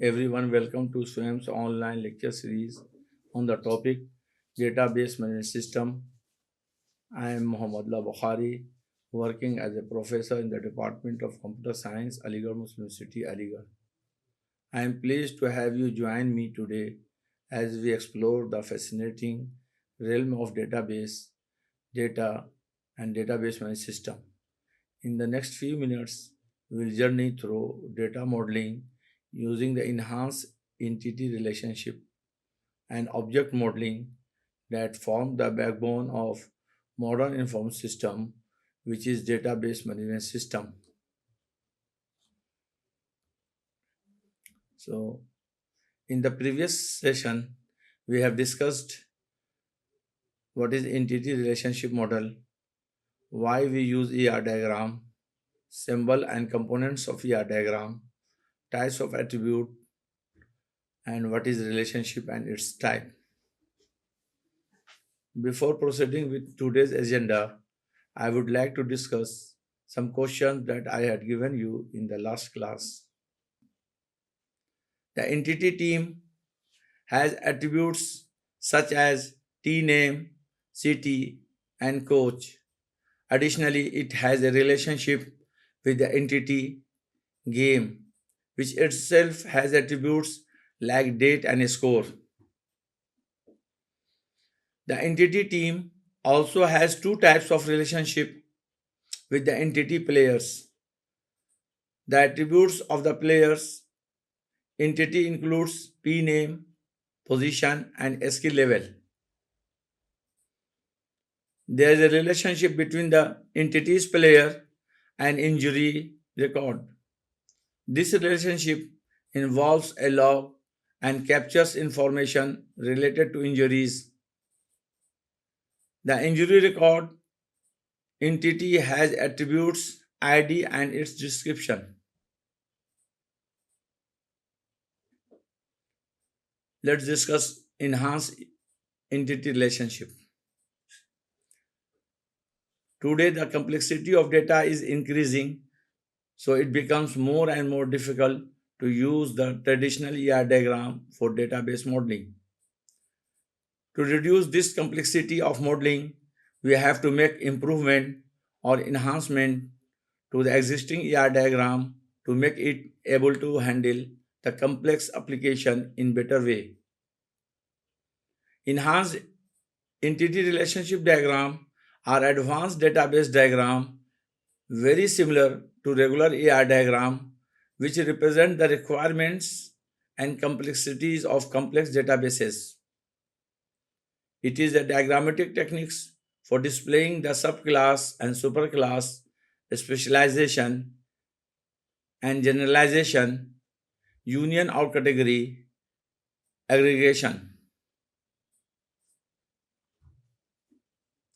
everyone, welcome to SWAYAM's online lecture series on the topic Database Management System. I am Mohammad Bukhari, working as a professor in the Department of Computer Science, Aligarh Muslim University, Aligarh. I am pleased to have you join me today as we explore the fascinating realm of data, and database management system. In the next few minutes, we will journey through data modeling using the enhanced entity relationship and object modeling that form the backbone of modern information system, which is database management system. So, in the previous session, we have discussed what is entity relationship model, why we use ER diagram, symbol and components of ER diagram, types of attribute, and what is relationship and its type. Before proceeding with today's agenda, I would like to discuss some questions that I had given you in the last class. The entity team has attributes such as T name, city, and coach. Additionally, it has a relationship with the entity game, which itself has attributes like date and score. The entity team also has two types of relationship with the entity players. The attributes of the players entity includes P name, position, and skill level. There is a relationship between the entity's player and injury record. This relationship involves a log and captures information related to injuries. The injury record entity has attributes ID and its description. Let's discuss enhanced entity relationship. Today, the complexity of data is increasing, so it becomes more and more difficult to use the traditional ER diagram for database modeling. To reduce this complexity of modeling, we have to make improvement or enhancement to the existing ER diagram to make it able to handle the complex application in better way. Enhanced entity relationship diagram are advanced database diagram very similar to regular ER diagram, which represent the requirements and complexities of complex databases. It is a diagrammatic techniques for displaying the subclass and superclass specialization and generalization, union or category, aggregation.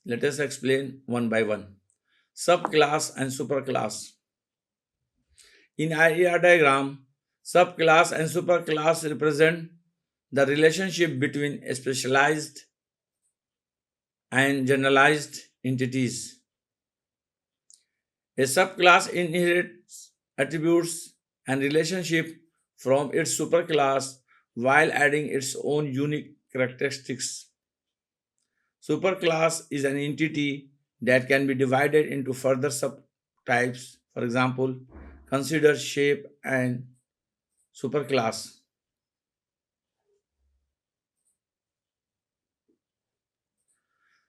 Let us explain one by one. Subclass and superclass. In IER diagram, subclass and superclass represent the relationship between specialized and generalized entities. A subclass inherits attributes and relationship from its superclass while adding its own unique characteristics. Superclass is an entity that can be divided into further subtypes. For example, consider shape and superclass.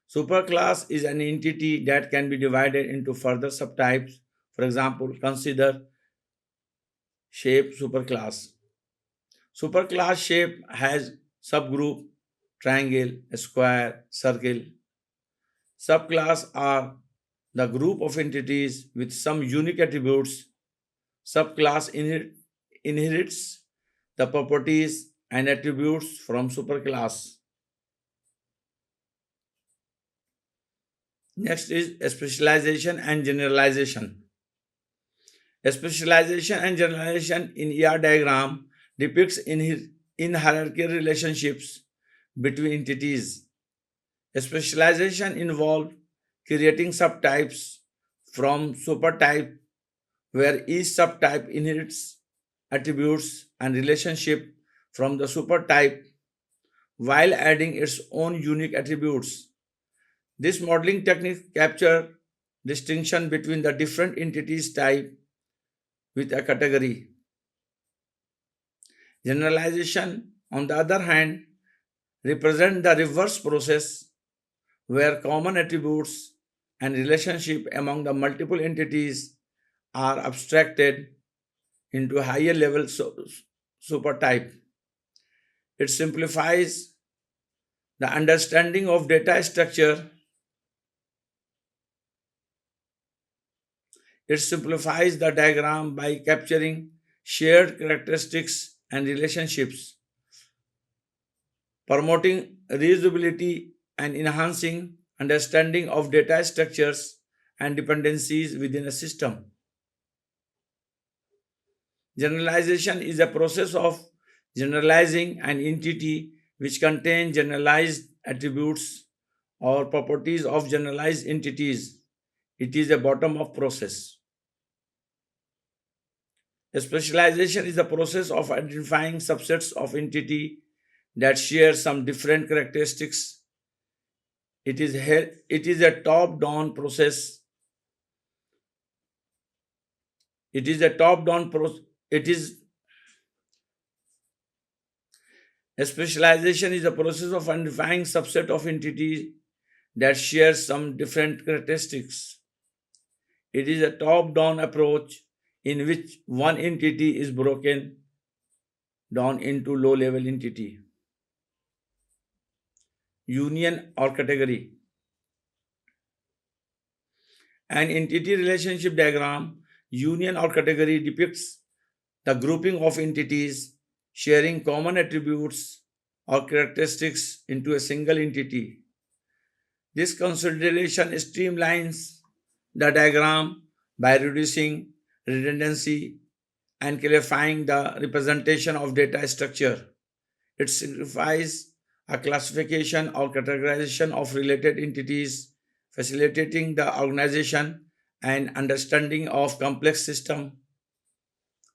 Superclass is an entity that can be divided into further subtypes. For example, consider shape superclass. Superclass shape has subgroup triangle, square, circle. Subclass are the group of entities with some unique attributes. Subclass inherits the properties and attributes from superclass. Next is specialization and generalization. Specialization and generalization in ER diagram depicts in hierarchical relationships between entities. Specialization involves creating subtypes from supertype where each subtype inherits attributes and relationship from the supertype while adding its own unique attributes. This modeling technique captures distinction between the different entities type with a category. Generalization, on the other hand, represent the reverse process where common attributes and relationship among the multiple entities are abstracted into higher level supertype. It simplifies the understanding of data structure. It simplifies the diagram by capturing shared characteristics and relationships, promoting reusability and enhancing understanding of data structures and dependencies within a system. Generalization is a process of generalizing an entity which contains generalized attributes or properties of generalized entities. It is a bottom-up process. Specialization is the process of identifying subsets of entity that share some different characteristics. It is a top-down process. It is a top-down process. It is A specialization is the process of identifying subset of entities that share some different characteristics. It is a top-down approach in which one entity is broken down into low-level entity. Union or category. An entity relationship diagram, union or category depicts the grouping of entities sharing common attributes or characteristics into a single entity. This consolidation streamlines the diagram by reducing redundancy and clarifying the representation of data structure. It simplifies a classification or categorization of related entities, facilitating the organization and understanding of complex systems.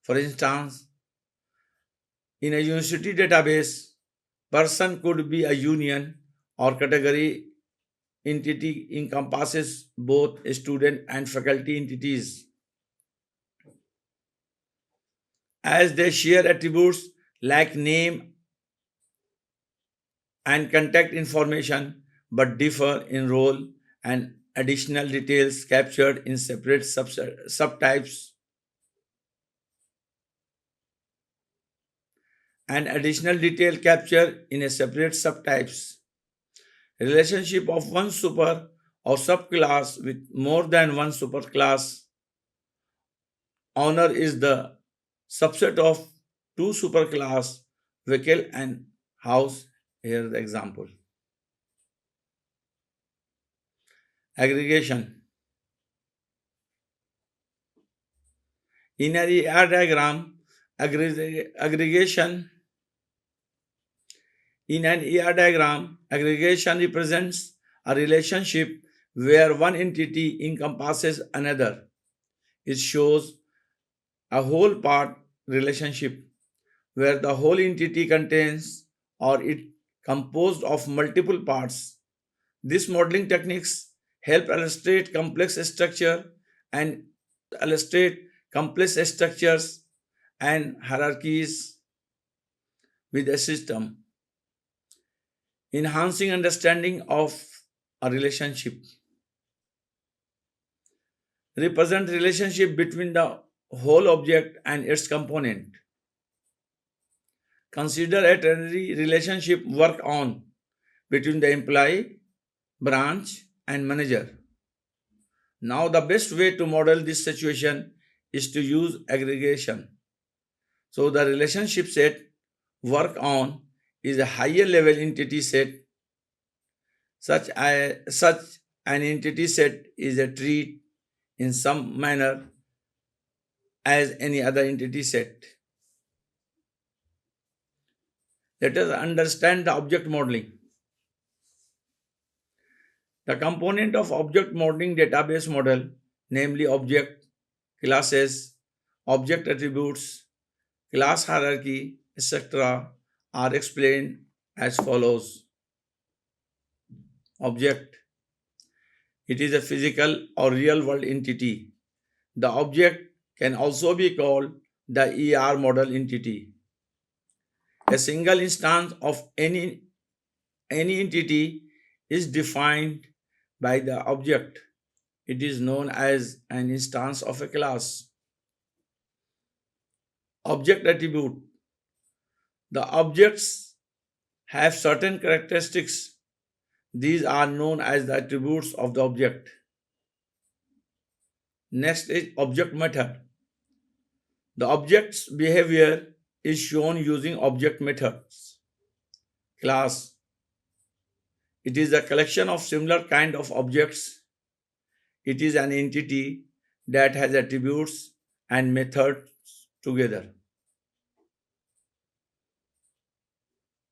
For instance, in a university database, person could be a union or category entity encompasses both student and faculty entities as they share attributes like name and contact information but differ in role and additional details captured in separate subtypes and additional detail captured in a separate subtypes. Relationship of one super or subclass with more than one superclass. Honor is the subset of two superclass, vehicle and house. Here the example. Aggregation. In an ER diagram, aggregation represents a relationship where one entity encompasses another. It shows a whole part relationship where the whole entity contains or it composed of multiple parts. These modeling techniques help illustrate complex structures and hierarchies with a system, enhancing understanding of a relationship. Represent relationship between the whole object and its component. Consider a ternary relationship work on between the employee, branch, and manager. Now, the best way to model this situation is to use aggregation. So, the relationship set work on is a higher level entity set. Such an entity set is a treat in some manner as any other entity set. Let us understand the object modeling. The component of object modeling database model, namely object, classes, object attributes, class hierarchy, etc. are explained as follows. Object. It is a physical or real world entity. The object can also be called the ER model entity. A single instance of any entity is defined by the object. It is known as an instance of a class. Object attribute. The objects have certain characteristics. These are known as the attributes of the object. Next is object method. The object's behavior is shown using object methods. Class. It is a collection of similar kind of objects. It is an entity that has attributes and methods together.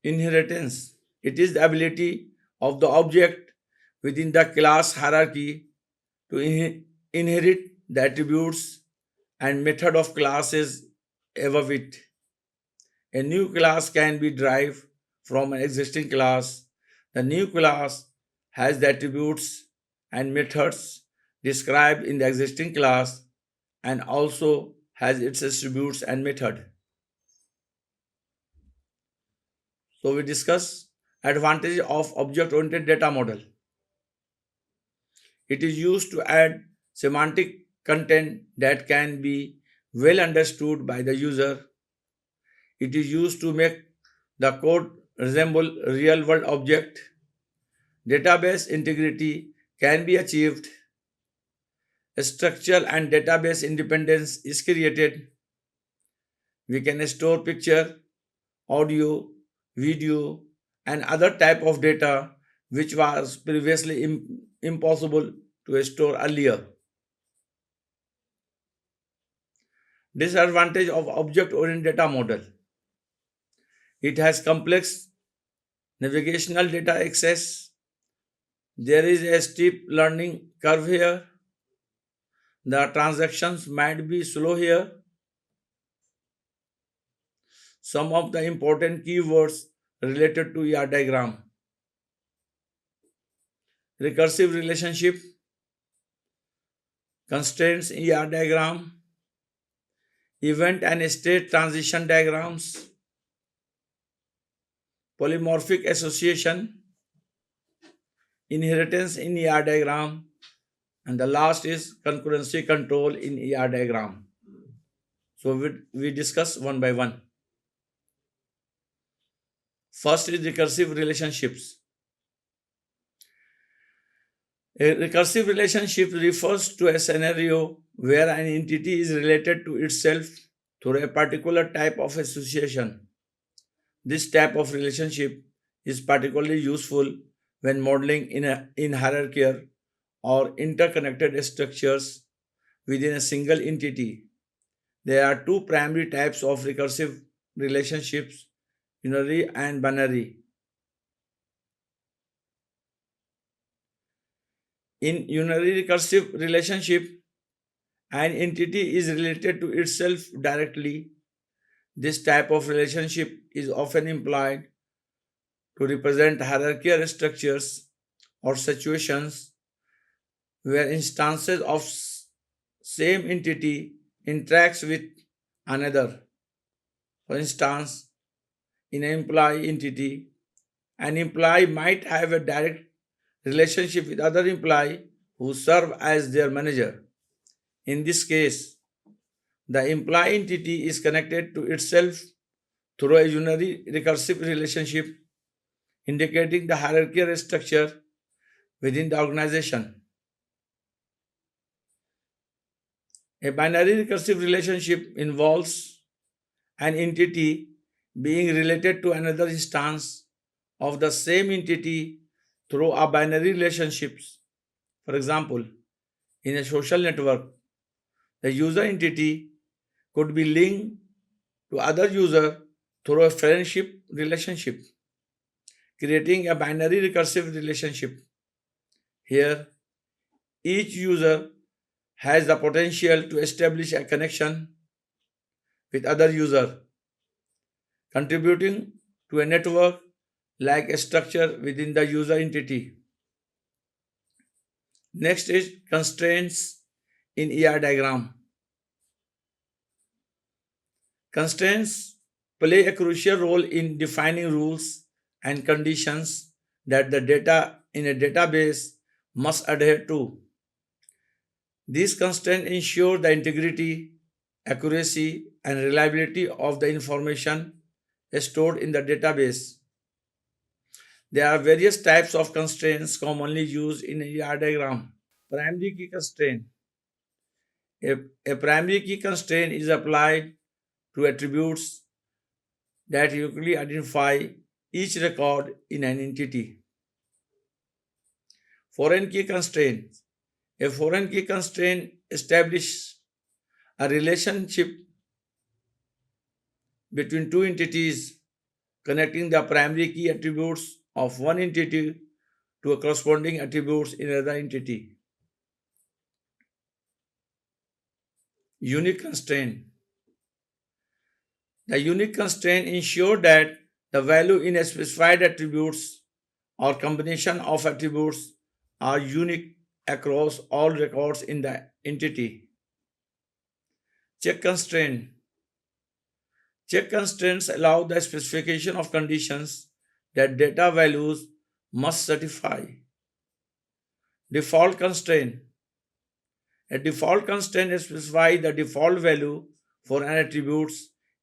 Inheritance. It is the ability of the object within the class hierarchy to inherit the attributes and method of classes above it. A new class can be derived from an existing class. The new class has the attributes and methods described in the existing class and also has its attributes and method. So we discuss advantage of object-oriented data model. It is used to add semantic content that can be well understood by the user. It is used to make the code resemble real-world object. Database integrity can be achieved. Structural and database independence is created. We can store picture, audio, video, and other type of data which was previously impossible to store earlier. Disadvantage of object-oriented data model. It has complex navigational data access. There is a steep learning curve here. The transactions might be slow here. Some of the important keywords related to ER diagram. Recursive relationship, constraints ER diagram, event and state transition diagrams, polymorphic association, inheritance in ER diagram, and the last is concurrency control in ER diagram. So we discuss one by one. First is recursive relationships. A recursive relationship refers to a scenario where an entity is related to itself through a particular type of association. This type of relationship is particularly useful when modeling in hierarchical or interconnected structures within a single entity. There are two primary types of recursive relationships, unary and binary. In unary recursive relationship, an entity is related to itself directly. This type of relationship is often employed to represent hierarchical structures or situations where instances of same entity interacts with another. For instance, in an employee entity, an employee might have a direct relationship with other employee who serve as their manager. In this case, the employee entity is connected to itself through a unary recursive relationship, indicating the hierarchical structure within the organization. A binary recursive relationship involves an entity being related to another instance of the same entity through a binary relationships. For example, in a social network, the user entity could be linked to other user through a friendship relationship, creating a binary recursive relationship. Here, each user has the potential to establish a connection with other user contributing to a network like a structure within the user entity. Next is constraints in ER diagram. Constraints play a crucial role in defining rules and conditions that the data in a database must adhere to. These constraints ensure the integrity, accuracy, and reliability of the information stored in the database. There are various types of constraints commonly used in a ER diagram. Primary key constraint. A primary key constraint is applied to attributes that uniquely identify each record in an entity. Foreign key constraint. A foreign key constraint establishes a relationship between two entities connecting the primary key attributes of one entity to a corresponding attributes in another entity. Unique constraint. The unique constraint ensures that the value in a specified attributes or combination of attributes are unique across all records in the entity. Check constraint. Check constraints allow the specification of conditions that data values must satisfy. Default constraint. A default constraint specifies the default value for an attribute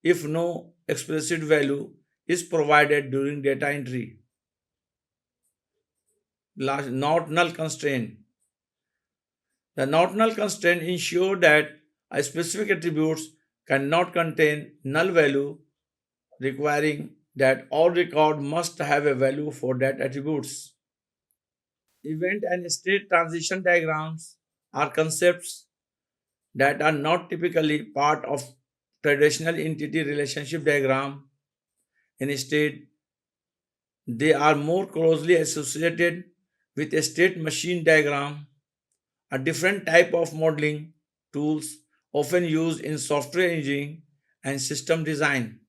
if no explicit value is provided during data entry. Not null constraint. The not null constraint ensures that a specific attribute cannot contain null value, requiring that all records must have a value for that attributes. Event and state transition diagrams are concepts that are not typically part of traditional entity relationship diagram. Instead, they are more closely associated with a state machine diagram, a different type of modeling tools often used in software engineering and system design.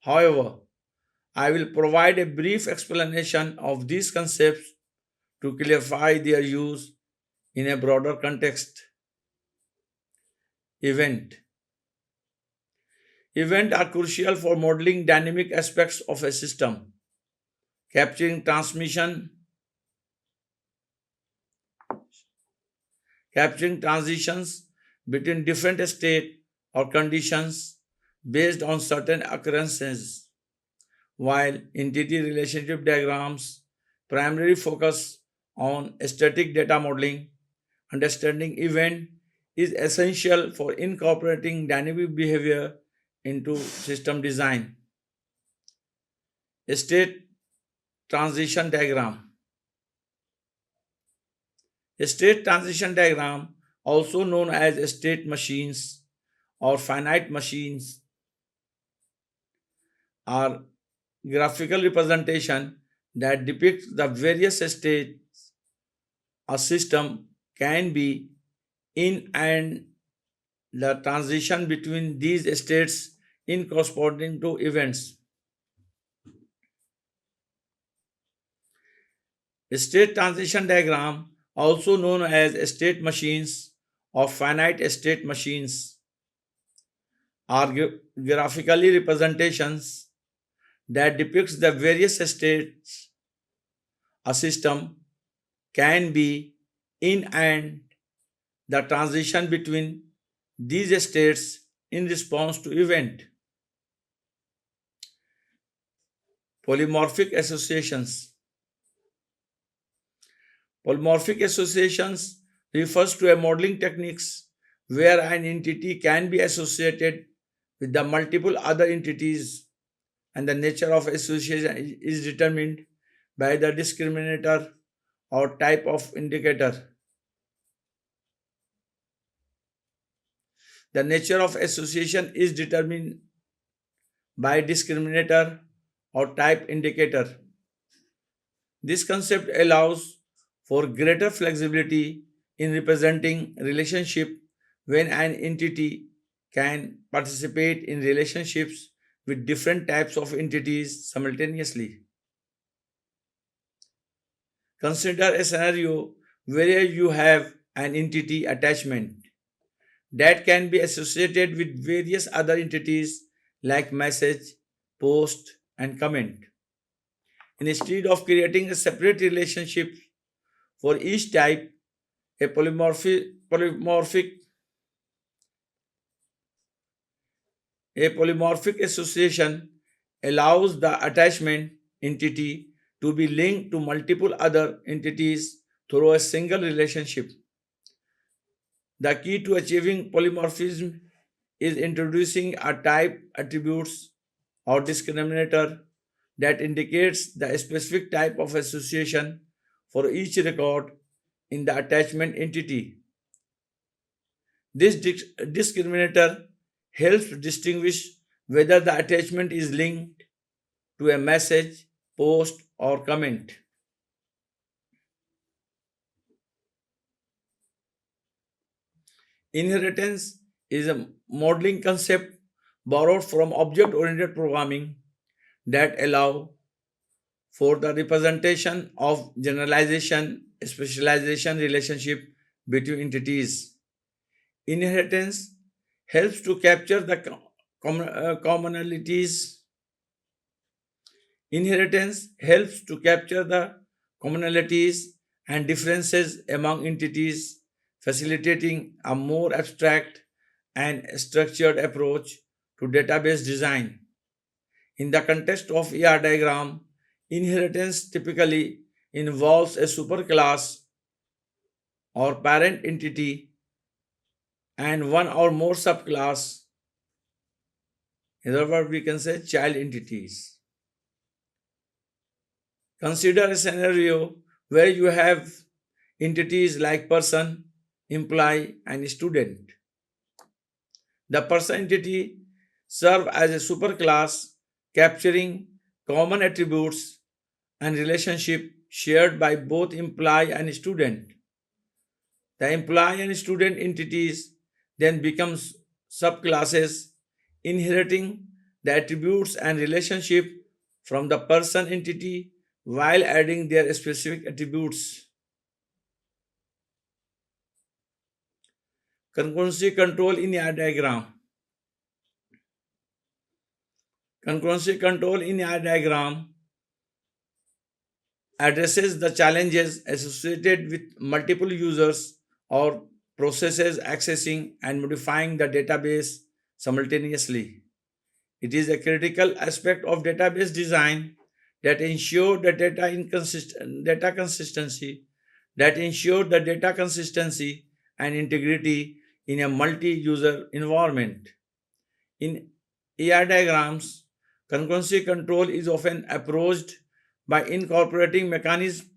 However, I will provide a brief explanation of these concepts to clarify their use in a broader context. Event. Events are crucial for modeling dynamic aspects of a system, capturing transitions between different states or conditions based on certain occurrences, while entity relationship diagrams primarily focus on static data modeling. Understanding event is essential for incorporating dynamic behavior into system design. State transition diagram. A state transition diagram, also known as state machines or finite machines, are graphical representation that depicts the various states a system can be in and the transition between these states in corresponding to events. A state transition diagram, also known as state machines or finite state machines, are graphically representations that depicts the various states a system can be in and the transition between these states in response to event. Polymorphic associations. Polymorphic associations refers to a modeling techniques where an entity can be associated with the multiple other entities and the nature of association is determined by the discriminator or type of indicator. The nature of association is determined by discriminator or type indicator. This concept allows for greater flexibility in representing relationship when an entity can participate in relationships with different types of entities simultaneously. Consider a scenario where you have an entity attachment that can be associated with various other entities like message, post, and comment. Instead of creating a separate relationship for each type, a polymorphic association allows the attachment entity to be linked to multiple other entities through a single relationship. The key to achieving polymorphism is introducing a type attributes or discriminator that indicates the specific type of association for each record in the attachment entity. This discriminator helps distinguish whether the attachment is linked to a message, post, or comment. Inheritance is a modeling concept borrowed from object-oriented programming that allow for the representation of generalization specialization relationship between entities. Inheritance helps to capture the commonalities. Inheritance helps to capture the commonalities and differences among entities, facilitating a more abstract and structured approach to database design. In the context of ER diagram, inheritance typically involves a superclass or parent entity and one or more subclass. In other words, we can say child entities. Consider a scenario where you have entities like person, employee, and student. The person entity serves as a superclass capturing common attributes and relationship shared by both employee and student. The employee and student entities then becomes subclasses inheriting the attributes and relationship from the person entity while adding their specific attributes. Concurrency control in a diagram. Concurrency control in a diagram addresses the challenges associated with multiple users or processes accessing and modifying the database simultaneously. It is a critical aspect of database design that ensure the data consistency and integrity in a multi-user environment. In AI diagrams, concurrency control is often approached by incorporating mechanisms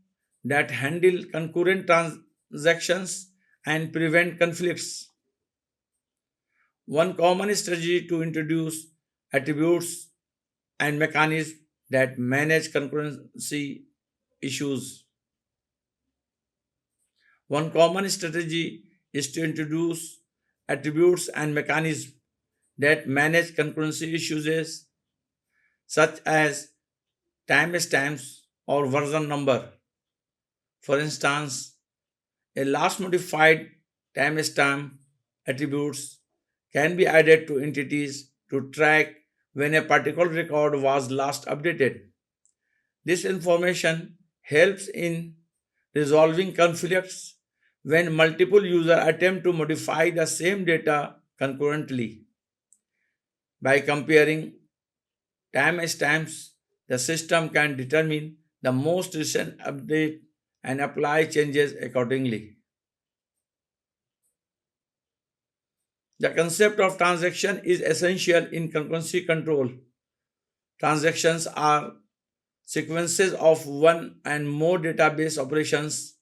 that handle concurrent transactions and prevent conflicts. One common strategy to introduce attributes and mechanisms that manage concurrency issues. One common strategy is to introduce attributes and mechanisms that manage concurrency issues such as timestamps or version number. For instance, a last modified timestamp attributes can be added to entities to track when a particular record was last updated. This information helps in resolving conflicts when multiple users attempt to modify the same data concurrently. By comparing timestamps, the system can determine the most recent update and apply changes accordingly. The concept of transaction is essential in concurrency control. Transactions are sequences of one and more database operations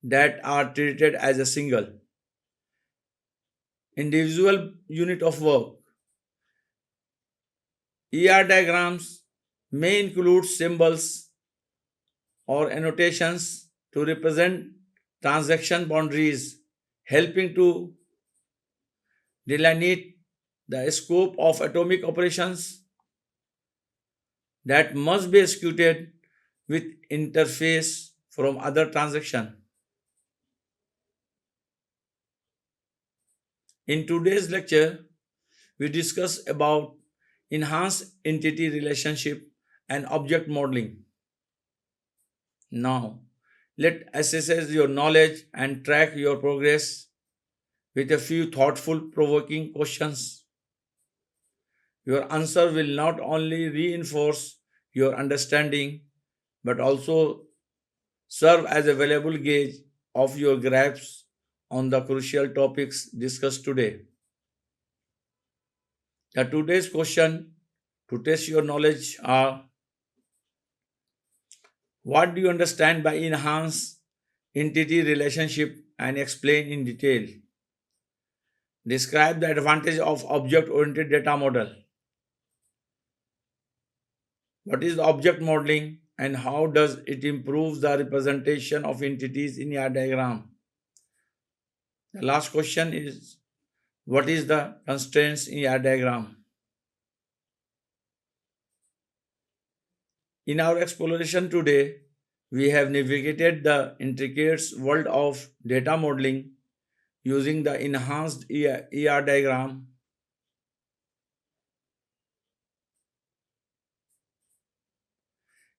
that are treated as a single individual unit of work. ER diagrams may include symbols or annotations to represent transaction boundaries, helping to delineate the scope of atomic operations. that must be executed with interface from other transaction. In today's lecture, we discuss about enhanced entity relationship and object modeling. Now, let assess your knowledge and track your progress with a few thoughtful, provoking questions. Your answer will not only reinforce your understanding but also serve as a valuable gauge of your grasp on the crucial topics discussed today. The today's question to test your knowledge are: what do you understand by enhanced entity relationship and explain in detail? Describe the advantage of object-oriented data model. What is object modeling and how does it improve the representation of entities in your diagram? The last question is, what is the constraints in your diagram? In our exploration today, we have navigated the intricate world of data modeling using the enhanced ER diagram.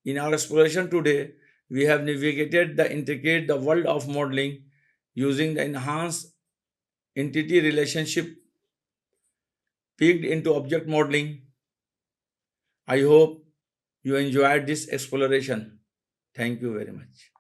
In our exploration today, we have navigated the intricate the world of modeling using the enhanced entity relationship peeked into object modeling. I hope you enjoyed this exploration. Thank you very much.